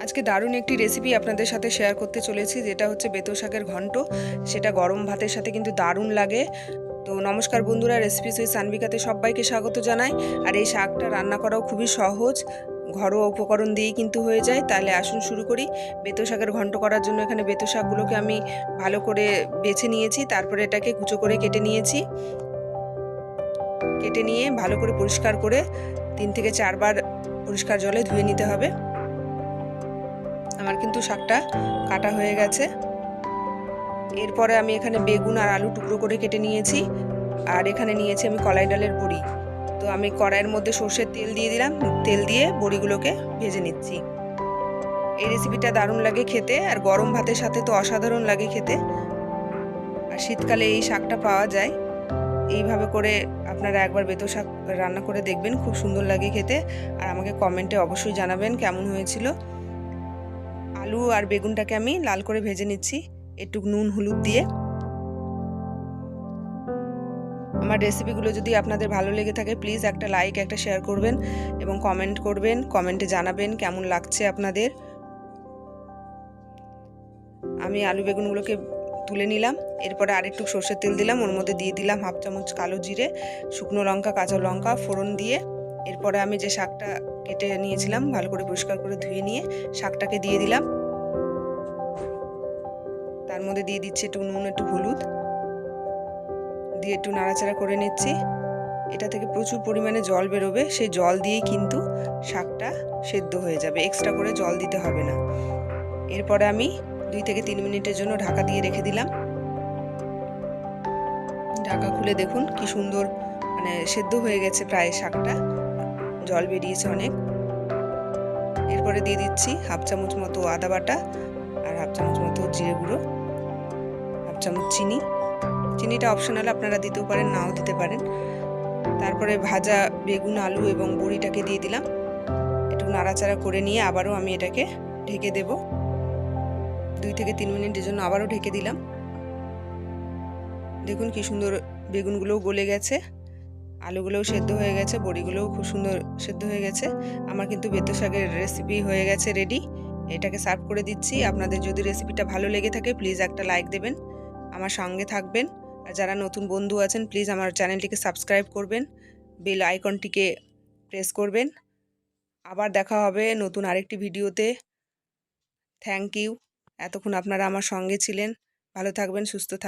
আজকে দারুণ একটি রেসিপি আপনাদের সাথে শেয়ার করতে চলেছি, যেটা হচ্ছে বেতো শাকের ঘন্ট। সেটা গরম ভাতের সাথে কিন্তু দারুণ লাগে। তো নমস্কার বন্ধুরা, রেসিপি সুই সানভিকাতে সবাইকে স্বাগত জানাই। আর এই শাকটা রান্না করাও খুবই সহজ, ঘরোয়া উপকরণ দিয়েই কিন্তু হয়ে যায়। তাহলে আসুন শুরু করি। বেতো শাকের ঘন্ট করার জন্য এখানে বেতো শাকগুলোকে আমি ভালো করে বেছে নিয়েছি, তারপরে এটাকে কুচো করে কেটে নিয়েছি। কেটে নিয়ে ভালো করে পরিষ্কার করে 3 থেকে 4 বার পরিষ্কার জলে ধুয়ে নিতে হবে। আমার কিন্তু শাকটা কাটা হয়ে গেছে। এরপরে আমি এখানে বেগুন আর আলু টুকরো করে কেটে নিয়েছি, আর এখানে নিয়েছি আমি কলাই ডালের বড়ি। তো আমি কড়াইয়ের মধ্যে সর্ষের তেল দিয়ে দিলাম, তেল দিয়ে বড়িগুলোকে ভেজে নিচ্ছি। এই রেসিপিটা দারুণ লাগে খেতে, আর গরম ভাতের সাথে তো অসাধারণ লাগে খেতে। আর শীতকালে এই শাকটা পাওয়া যায়। এইভাবে করে আপনারা একবার বেতো শাক রান্না করে দেখবেন, খুব সুন্দর লাগে খেতে। আর আমাকে কমেন্টে অবশ্যই জানাবেন কেমন হয়েছিল। আলু আর বেগুনটাকে আমি লাল করে ভেজে নিচ্ছি একটু নুন হলুদ দিয়ে। আমার রেসিপিগুলো যদি আপনাদের ভালো লেগে থাকে প্লিজ একটা লাইক একটা শেয়ার করবেন এবং কমেন্ট করবেন, কমেন্টে জানাবেন কেমন লাগছে আপনাদের। আমি আলু বেগুনগুলোকে তুলে নিলাম। এরপরে আরেকটু সর্ষের তেল দিলাম, ওর মধ্যে দিয়ে দিলাম 1/2 চামচ কালো জিরে, শুকনো লঙ্কা, কাঁচা লঙ্কা ফোড়ন দিয়ে। এরপরে আমি যে শাকটা কেটে নিয়েছিলাম ভালো করে পরিষ্কার করে ধুয়ে নিয়ে শাকটাকে দিয়ে দিলাম। তার মধ্যে দিয়ে দিচ্ছি একটু নুন একটু হলুদ দিয়ে একটু নাড়াচাড়া করে নিচ্ছি। এটা থেকে প্রচুর পরিমাণে জল বেরোবে, সেই জল দিয়েই কিন্তু শাকটা সেদ্ধ হয়ে যাবে, এক্সট্রা করে জল দিতে হবে না। এরপরে আমি 2 থেকে 3 মিনিটের জন্য ঢাকা দিয়ে রেখে দিলাম। ঢাকা খুলে দেখুন কি সুন্দর সেদ্ধ হয়ে গেছে প্রায় শাকটা, জল বেরিয়েছে অনেক। এরপরে দিয়ে দিচ্ছি 1/2 চামচ মতো আদা বাটা আর 1/2 চামচ মতো জিরে গুঁড়ো, 1/2 চামচ চিনি। চিনিটা অপশনাল, আপনারা দিতেও পারেন নাও দিতে পারেন। তারপরে ভাজা বেগুন আলু এবং বড়িটাকে দিয়ে দিলাম। একটু নাড়াচাড়া করে নিয়ে আবারও আমি এটাকে ঢেকে দেব। 2 থেকে 3 মিনিটের জন্য আবারও ঢেকে দিলাম। দেখুন কি সুন্দর বেগুনগুলোও গলে গেছে, আলুগুলোও সেদ্ধ হয়ে গেছে, বড়িগুলোও খুব সুন্দর সেদ্ধ হয়ে গেছে। আমার কিন্তু বেতো শাকের রেসিপি হয়ে গেছে রেডি। এটাকে সার্ভ করে দিচ্ছি। আপনাদের যদি রেসিপিটা ভালো লেগে থাকে প্লিজ একটা লাইক দেবেন, আমার সঙ্গে থাকবেন। আর যারা নতুন বন্ধু আছেন প্লিজ আমার চ্যানেলটিকে সাবস্ক্রাইব করবেন, বেল আইকনটিকে প্রেস করবেন। আবার দেখা হবে নতুন আরেকটি ভিডিওতে। থ্যাংক ইউ, এতক্ষণ আপনারা আমার সঙ্গে ছিলেন। ভালো থাকবেন, সুস্থ থাকবেন।